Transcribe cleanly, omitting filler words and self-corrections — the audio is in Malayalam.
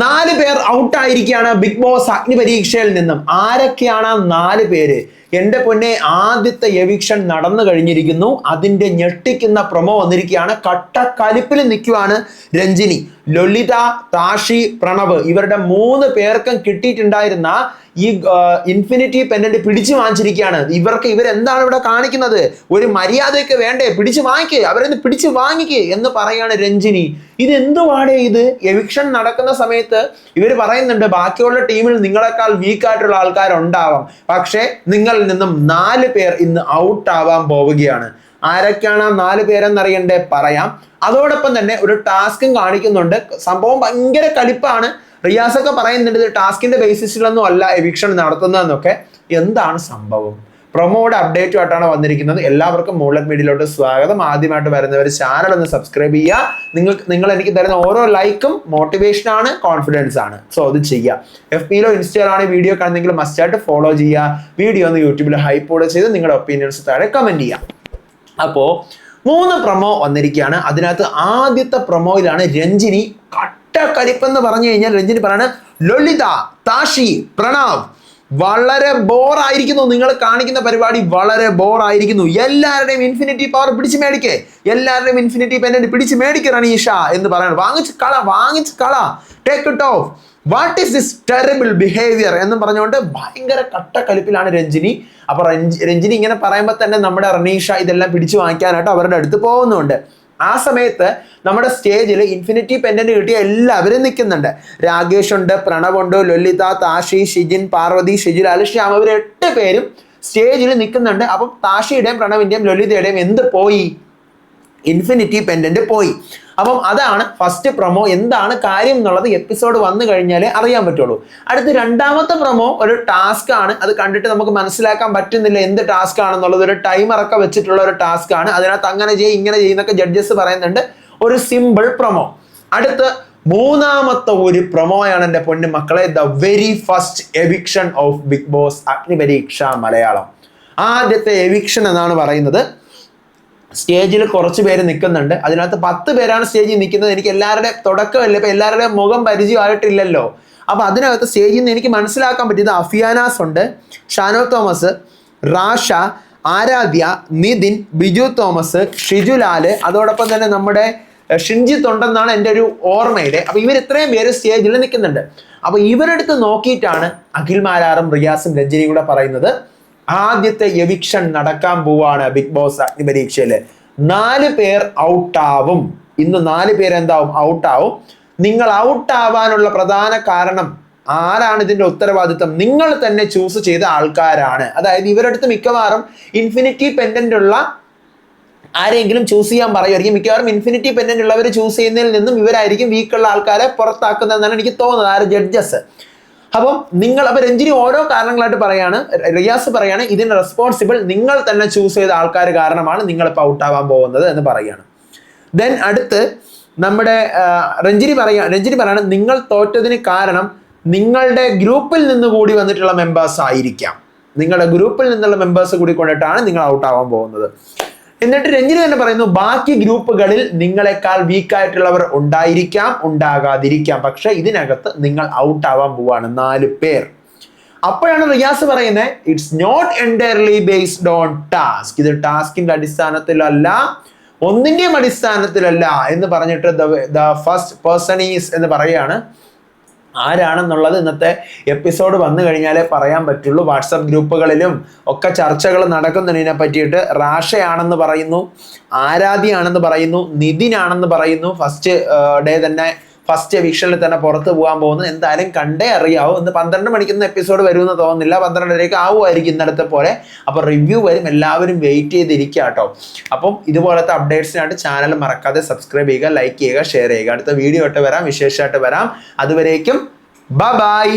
4 പേർ ഔട്ടായിരിക്കുകയാണ് ബിഗ് ബോസ് അഗ്നിപരീക്ഷയിൽ നിന്നും. ആരൊക്കെയാണ് 4 പേര്? എന്റെ പൊന്നെ, ആദ്യത്തെ എവിക്ഷൻ നടന്നു കഴിഞ്ഞിരിക്കുന്നു. അതിന്റെ ഞെട്ടിക്കുന്ന പ്രൊമോ വന്നിരിക്കുകയാണ്. കട്ടക്കലിപ്പിൽ നിൽക്കുവാണ് രഞ്ജിനി, ലൊലിത, താഷി, പ്രണവ്. ഇവരുടെ 3 പേർക്കും കിട്ടിയിട്ടുണ്ടായിരുന്ന ഈ ഇൻഫിനിറ്റി പെൻഡന്റ് പിടിച്ചു വാങ്ങിച്ചിരിക്കുകയാണ്. ഇവരെന്താണ് ഇവിടെ കാണിക്കുന്നത്? ഒരു മര്യാദയൊക്കെ വേണ്ടേ? പിടിച്ചു വാങ്ങിക്ക്, അവരെന്ന് പിടിച്ചു വാങ്ങിക്ക് എന്ന് പറയാണ് രഞ്ജിനി. ഇതെന്തുവാടേ ഇത്? എവിക്ഷൻ നടക്കുന്ന സമയത്ത് ഇവർ പറയുന്നുണ്ട് ബാക്കിയുള്ള ടീമിൽ നിങ്ങളെക്കാൾ വീക്കായിട്ടുള്ള ആൾക്കാരുണ്ടാവാം, പക്ഷേ നിങ്ങളിൽ നിന്നും 4 പേർ ഇന്ന് ഔട്ട് ആവാൻ പോവുകയാണ്. ആരൊക്കെയാണ് 4 പേരെന്നറിയണ്ടേ? പറയാം. അതോടൊപ്പം തന്നെ ഒരു ടാസ്കും കാണിക്കുന്നുണ്ട്. സംഭവം ഭയങ്കര കലിപ്പാണ്. റിയാസൊക്കെ പറയുന്നുണ്ട് ഇത് ടാസ്കിന്റെ ബേസിസിലൊന്നും അല്ല എവിക്ഷൻ നടത്തുന്നതെന്നൊക്കെ. എന്താണ് സംഭവം? പ്രൊമോയുടെ അപ്ഡേറ്റുമായിട്ടാണ് വന്നിരിക്കുന്നത്. എല്ലാവർക്കും മൂൺലൈറ്റ് മീഡിയയിലോട്ട് സ്വാഗതം. ആദ്യമായിട്ട് വരുന്നവർ ചാനൽ ഒന്ന് സബ്സ്ക്രൈബ് ചെയ്യുക. നിങ്ങൾ എനിക്ക് തരുന്ന ഓരോ ലൈക്കും മോട്ടിവേഷൻ ആണ്, കോൺഫിഡൻസ് ആണ്. സോ അത് ചെയ്യുക. FBയിലോ ഇൻസ്റ്റയിലാണ് വീഡിയോ കാണുന്നെങ്കിൽ മസ്റ്റായിട്ട് ഫോളോ ചെയ്യുക. വീഡിയോ ഒന്ന് യൂട്യൂബിൽ ഹൈപ്പോഡ് ചെയ്ത് നിങ്ങളുടെ ഒപ്പീനിയൻസ് താഴെ കമന്റ് ചെയ്യാം. അപ്പോൾ 3 പ്രൊമോ വന്നിരിക്കുകയാണ്. അതിനകത്ത് ആദ്യത്തെ പ്രൊമോയിലാണ് രഞ്ജിനി കലിപ്പെന്ന് പറഞ്ഞു കഴിഞ്ഞാൽ രഞ്ജിനി പറയാണ്, ലൊലിത, താഷി, പ്രണവ് വളരെ ബോറായിരിക്കുന്നു. നിങ്ങൾ കാണിക്കുന്ന പരിപാടി വളരെ ബോറായിരിക്കുന്നു. എല്ലാവരുടെയും ഇൻഫിനിറ്റി പവർ പിടിച്ച് മേടിക്കേ, എല്ലാവരുടെയും ഇൻഫിനിറ്റി പെൻഡന്റ് പിടിച്ച് മേടിക്കുക റണീഷ എന്ന് പറയണം. വാങ്ങിച്ച് കള, take it off. What is this terrible behaviour എന്ന് പറഞ്ഞുകൊണ്ട് ഭയങ്കര കലിപ്പിലാണ് രഞ്ജിനി. അപ്പൊ രഞ്ജിനി ഇങ്ങനെ പറയുമ്പോൾ തന്നെ നമ്മുടെ റണീഷ ഇതെല്ലാം പിടിച്ചു വാങ്ങിക്കാനായിട്ട് അവരുടെ അടുത്ത് പോകുന്നുണ്ട്. ആ സമയത്ത് നമ്മുടെ സ്റ്റേജിൽ ഇൻഫിനിറ്റി പെൻഡന്റ് കിട്ടിയ എല്ലാവരും നിൽക്കുന്നുണ്ട്. രാകേഷ് ഉണ്ട്, പ്രണവ് ഉണ്ട്, ലൊലിത, താഷി, ഷിജിൻ, പാർവതി, ഷിജിലാൽ, ശ്യാം. അവർ 8 പേരും സ്റ്റേജിൽ നിൽക്കുന്നുണ്ട്. അപ്പം താഷിയുടെയും പ്രണവിന്റെയും ലൊലിതയുടെയും എന്ത് പോയി? ഇൻഫിനിറ്റി പെൻഡന്റ് പോയി. അപ്പം അതാണ് ഫസ്റ്റ് പ്രൊമോ. എന്താണ് കാര്യം എന്നുള്ളത് എപ്പിസോഡ് വന്നു കഴിഞ്ഞാലേ അറിയാൻ പറ്റുള്ളൂ. അടുത്ത് രണ്ടാമത്തെ പ്രൊമോ ഒരു ടാസ്ക് ആണ്. അത് കണ്ടിട്ട് നമുക്ക് മനസ്സിലാക്കാൻ പറ്റുന്നില്ല എന്ത് ടാസ്ക് ആണെന്നുള്ളത്. ഒരു ടൈമറൊക്കെ വെച്ചിട്ടുള്ള ഒരു ടാസ്ക് ആണ്. അതിനകത്ത് അങ്ങനെ ചെയ്യും ഇങ്ങനെ ചെയ്യുന്നൊക്കെ ജഡ്ജസ് പറയുന്നുണ്ട്. ഒരു സിമ്പിൾ പ്രൊമോ. അടുത്ത് മൂന്നാമത്തെ ഒരു പ്രൊമോയാണ് എൻ്റെ പൊന്നു മക്കളെ. The very first eviction of Bigg Boss Agnipariksha Malayalam. ആദ്യത്തെ എവിക്ഷൻ എന്നാണ് പറയുന്നത്. സ്റ്റേജിൽ കുറച്ച് പേര് നിൽക്കുന്നുണ്ട്. അതിനകത്ത് 10 പേരാണ് സ്റ്റേജിൽ നിൽക്കുന്നത്. എനിക്ക് എല്ലാവരുടെയും തുടക്കമല്ല, ഇപ്പൊ എല്ലാവരുടെയും മുഖം പരിചയമായിട്ടില്ലല്ലോ. അപ്പൊ അതിനകത്ത് സ്റ്റേജിൽ നിന്ന് എനിക്ക് മനസ്സിലാക്കാൻ പറ്റിയത് അഫിയാനാസ് ഉണ്ട്, ഷാനോ തോമസ്, റാഷ, ആരാധ്യ, നിതിൻ, ബിജു തോമസ്, ഷിജുലാല്, അതോടൊപ്പം തന്നെ നമ്മുടെ ഷിൻജിത്ത് ഉണ്ടെന്നാണ് എൻ്റെ ഒരു ഓർമ്മയുടെ. അപ്പൊ ഇവർ ഇത്രയും പേര് സ്റ്റേജിൽ നിൽക്കുന്നുണ്ട്. അപ്പൊ ഇവരെടുത്ത് നോക്കിയിട്ടാണ് അഖിൽ മാരാറും റിയാസും രഞ്ജിനിയും കൂടെ പറയുന്നത് ആദ്യത്തെ എവിക്ഷൻ നടക്കാൻ പോവാണ് ബിഗ് ബോസ് അഗ്നിപരീക്ഷയില്. 4 പേർ ഔട്ടാവും. ഇന്ന് 4 പേര് എന്താവും? ഔട്ടാവും. നിങ്ങൾ ഔട്ടാവാനുള്ള പ്രധാന കാരണം ആരാണ്? ഇതിന്റെ ഉത്തരവാദിത്വം നിങ്ങൾ തന്നെ ചൂസ് ചെയ്ത ആൾക്കാരാണ്. അതായത് ഇവരടുത്ത് മിക്കവാറും ഇൻഫിനിറ്റി പെൻഡന്റ് ഉള്ള ആരെങ്കിലും ചൂസ് ചെയ്യാൻ പറയുമായിരിക്കും. മിക്കവാറും ഇൻഫിനിറ്റി പെൻഡന്റ് ഉള്ളവർ ചൂസ് ചെയ്യുന്നതിൽ നിന്നും ഇവരായിരിക്കും വീക്കുള്ള ആൾക്കാരെ പുറത്താക്കുന്നതെന്നാണ് എനിക്ക് തോന്നുന്നത്. ആര്? ജഡ്ജസ്. അപ്പം രഞ്ജിനി ഓരോ കാരണങ്ങളായിട്ട് പറയാണ്. റിയാസ് പറയാണ് ഇതിന് റെസ്പോൺസിബിൾ നിങ്ങൾ തന്നെ ചൂസ് ചെയ്ത ആൾക്കാർ കാരണമാണ് നിങ്ങളിപ്പോൾ ഔട്ടാവാൻ പോകുന്നത് എന്ന് പറയാണ്. ദെൻ അടുത്ത് നമ്മുടെ രഞ്ജിനി പറയാണ് നിങ്ങൾ തോറ്റതിന് കാരണം നിങ്ങളുടെ ഗ്രൂപ്പിൽ നിന്ന് കൂടി വന്നിട്ടുള്ള മെമ്പേഴ്സ് ആയിരിക്കാം. നിങ്ങളുടെ ഗ്രൂപ്പിൽ നിന്നുള്ള മെമ്പേഴ്സ് കൂടി കൊണ്ടിട്ടാണ് നിങ്ങൾ ഔട്ടാവാൻ പോകുന്നത്. എന്നിട്ട് രഞ്ജിനി തന്നെ പറയുന്നു ബാക്കി ഗ്രൂപ്പുകളിൽ നിങ്ങളെക്കാൾ വീക്കായിട്ടുള്ളവർ ഉണ്ടായിരിക്കാം, ഉണ്ടാകാതിരിക്കാം, പക്ഷെ ഇതിനകത്ത് നിങ്ങൾ ഔട്ട് ആവാൻ പോവാണ് 4 പേർ. അപ്പോഴാണ് റിയാസ് പറയുന്നത് it's not entirely based on task. ഇത് ടാസ്കിന്റെ അടിസ്ഥാനത്തിലല്ല, ഒന്നിന്റെയും അടിസ്ഥാനത്തിലല്ല എന്ന് പറഞ്ഞിട്ട് ദ ഫസ്റ്റ് പേഴ്സൺ ഈസ് എന്ന് പറയുകയാണ്. ആരാണെന്നുള്ളത് ഇന്നത്തെ എപ്പിസോഡ് വന്നു കഴിഞ്ഞാലേ പറയാൻ പറ്റുള്ളൂ. വാട്സപ്പ് ഗ്രൂപ്പുകളിലും ഒക്കെ ചർച്ചകൾ നടക്കുന്നതിനെ പറ്റിയിട്ട്. റാഷയാണെന്ന് പറയുന്നു, ആരാധ്യയാണെന്ന് പറയുന്നു, നിതിനാണെന്ന് പറയുന്നു. ഫസ്റ്റ് ഡേ തന്നെ ഫസ്റ്റ് എവിക്ഷനിൽ തന്നെ പുറത്ത് പോകാൻ പോകുന്നത്. എന്തായാലും കണ്ടേ അറിയാവൂ. ഇന്ന് 12 മണിക്കൊന്നും എപ്പിസോഡ് വരുമെന്ന് തോന്നുന്നില്ല. 12:30 ആവുമായിരിക്കും ഇന്നലത്തെ പോലെ. അപ്പോൾ റിവ്യൂ വരും. എല്ലാവരും വെയിറ്റ് ചെയ്തിരിക്കുക കേട്ടോ. അപ്പം ഇതുപോലത്തെ അപ്ഡേറ്റ്സിനായിട്ട് ചാനൽ മറക്കാതെ സബ്സ്ക്രൈബ് ചെയ്യുക, ലൈക്ക് ചെയ്യുക, ഷെയർ ചെയ്യുക. അടുത്ത വീഡിയോ ആയിട്ട് വരാം, വിശേഷമായിട്ട് വരാം. അതുവരേക്കും ബൈ.